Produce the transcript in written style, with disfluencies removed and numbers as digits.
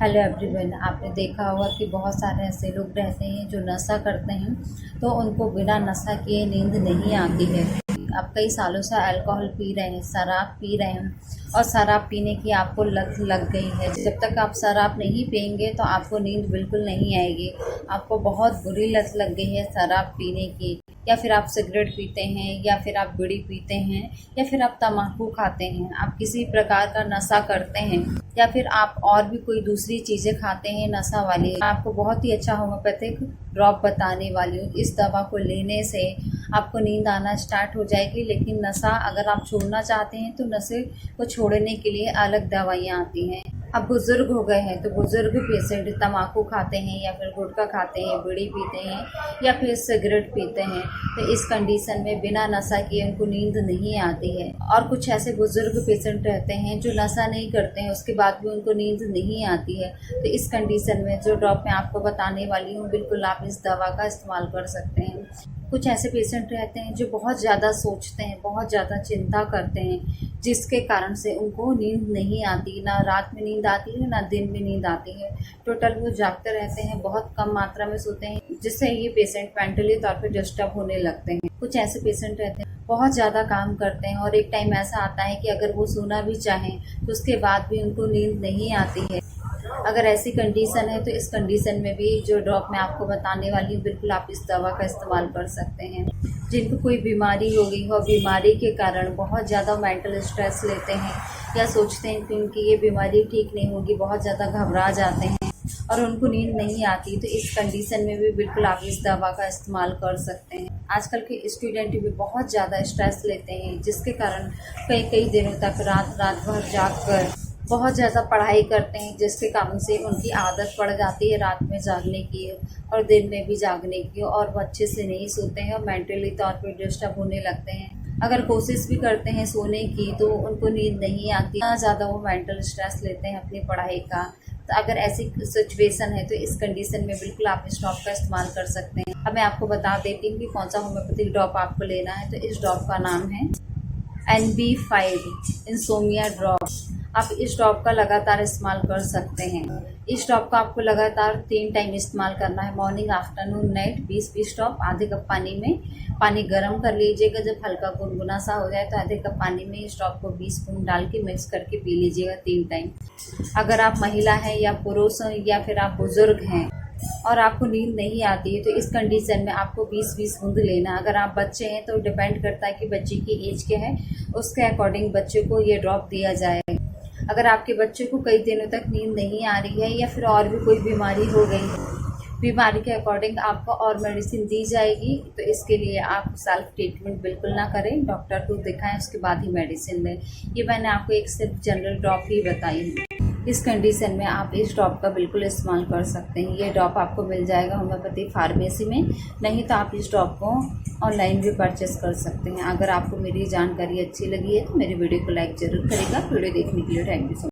Hello everyone, आपने देखा होगा कि बहुत सारे ऐसे लोग रहते हैं जो नशा करते हैं तो उनको बिना नशा किए नींद नहीं आती है। आप कई सालों से अल्कोहल पी रहे हैं, शराब पी रहे हैं और शराब पीने की आपको लत लग गई है। जब तक आप शराब नहीं पिएंगे तो आपको नींद बिल्कुल नहीं आएगी। आपको बहुत बुरी लत लग गई है शराब पीने की, या फिर आप सिगरेट पीते हैं, या फिर आप बीड़ी पीते हैं, या फिर आप तम्बाकू खाते हैं, आप किसी प्रकार का नशा करते हैं, या फिर आप और भी कोई दूसरी चीज़ें खाते हैं नशा वाली। आपको बहुत ही अच्छा होम्योपैथिक ड्रॉप बताने वाली हूँ। इस दवा को लेने से आपको नींद आना स्टार्ट हो जाएगी। लेकिन नशा अगर आप छोड़ना चाहते हैं तो नशे को छोड़ने के लिए अलग दवाइयाँ आती हैं। अब बुज़ुर्ग हो गए हैं तो बुज़ुर्ग पेशेंट तम्बाकू खाते हैं, या फिर गुटखा खाते हैं, बीड़ी पीते हैं, या फिर सिगरेट पीते हैं, तो इस कंडीशन में बिना नशा किए उनको नींद नहीं आती है। और कुछ ऐसे बुज़ुर्ग पेशेंट रहते हैं जो नशा नहीं करते हैं, उसके बाद भी उनको नींद नहीं आती है। तो इस कंडीशन में जो ड्रॉप मैं आपको बताने वाली हूँ, बिल्कुल आप इस दवा का इस्तेमाल कर सकते हैं। कुछ ऐसे पेशेंट रहते हैं जो बहुत ज़्यादा सोचते हैं, बहुत ज़्यादा चिंता करते हैं, जिसके कारण से उनको नींद नहीं आती, ना रात में नींद आती है ना दिन में नींद आती है। टोटल वो जागते रहते हैं, बहुत कम मात्रा में सोते हैं, जिससे ये पेशेंट मेंटली तौर पे डिस्टर्ब होने लगते हैं। कुछ ऐसे पेशेंट रहते हैं बहुत ज़्यादा काम करते हैं और एक टाइम ऐसा आता है कि अगर वो सोना भी चाहें तो उसके बाद भी उनको नींद नहीं आती है। अगर ऐसी कंडीशन है तो इस कंडीशन में भी जो ड्रॉप मैं आपको बताने वाली हूँ, बिल्कुल आप इस दवा का इस्तेमाल कर सकते हैं। जिनको कोई बीमारी हो गई हो, बीमारी के कारण बहुत ज़्यादा मेंटल स्ट्रेस लेते हैं या सोचते हैं कि उनकी ये बीमारी ठीक नहीं होगी, बहुत ज़्यादा घबरा जाते हैं और उनको नींद नहीं आती, तो इस कंडीशन में भी बिल्कुल आप इस दवा का इस्तेमाल कर सकते हैं। आजकल के स्टूडेंट भी बहुत ज़्यादा स्ट्रेस लेते हैं, जिसके कारण कई कई दिनों तक रात भर जाग कर बहुत ज़्यादा पढ़ाई करते हैं, जिसके कारण से उनकी आदत पड़ जाती है रात में जागने की और दिन में भी जागने की, और वो अच्छे से नहीं सोते हैं और मेंटली तौर पे डिस्टर्ब होने लगते हैं। अगर कोशिश भी करते हैं सोने की तो उनको नींद नहीं आती, इतना ज़्यादा वो मेंटल स्ट्रेस लेते हैं अपनी पढ़ाई का। तो अगर ऐसी सिचुएशन है तो इस कंडीशन में बिल्कुल आप इस ड्रॉप का इस्तेमाल कर सकते हैं। अब मैं आपको बता देती हूँ कि कौन सा होम्योपैथिक ड्रॉप आपको लेना है। तो इस ड्रॉप का नाम है NB5 इंसोमिया ड्रॉप। आप इस ड्रॉप का लगातार इस्तेमाल कर सकते हैं। इस ड्रॉप का आपको लगातार 3 टाइम इस्तेमाल करना है, मॉर्निंग, आफ्टरनून, नाइट। 20-20 ड्रॉप आधे कप पानी में, पानी गर्म कर लीजिएगा। जब हल्का गुनगुना सा हो जाए तो आधे कप पानी में इस ड्रॉप को 20 स्पून डाल के मिक्स करके पी लीजिएगा 3 टाइम। अगर आप महिला हैं या पुरुष हैं या फिर आप बुज़ुर्ग हैं और आपको नींद नहीं आती है तो इस कंडीशन में आपको 20-20 बूंद लेना। अगर आप बच्चे हैं तो डिपेंड करता है कि बच्चे की एज क्या है, उसके अकॉर्डिंग बच्चे को ये ड्रॉप दिया जाए। अगर आपके बच्चे को कई दिनों तक नींद नहीं आ रही है या फिर और भी कोई बीमारी हो गई है, बीमारी के अकॉर्डिंग आपको और मेडिसिन दी जाएगी। तो इसके लिए आप सेल्फ ट्रीटमेंट बिल्कुल ना करें, डॉक्टर को दिखाएं, उसके बाद ही मेडिसिन लें। ये मैंने आपको एक सिर्फ जनरल ड्रॉप ही बताई है। इस कंडीशन में आप इस ड्रॉप का बिल्कुल इस्तेमाल कर सकते हैं। ये ड्रॉप आपको मिल जाएगा होम्योपैथी फार्मेसी में, नहीं तो आप इस ड्रॉप को ऑनलाइन भी परचेस कर सकते हैं। अगर आपको मेरी जानकारी अच्छी लगी है तो मेरी वीडियो को लाइक ज़रूर करेगा। वीडियो देखने के लिए थैंक यू सो मच।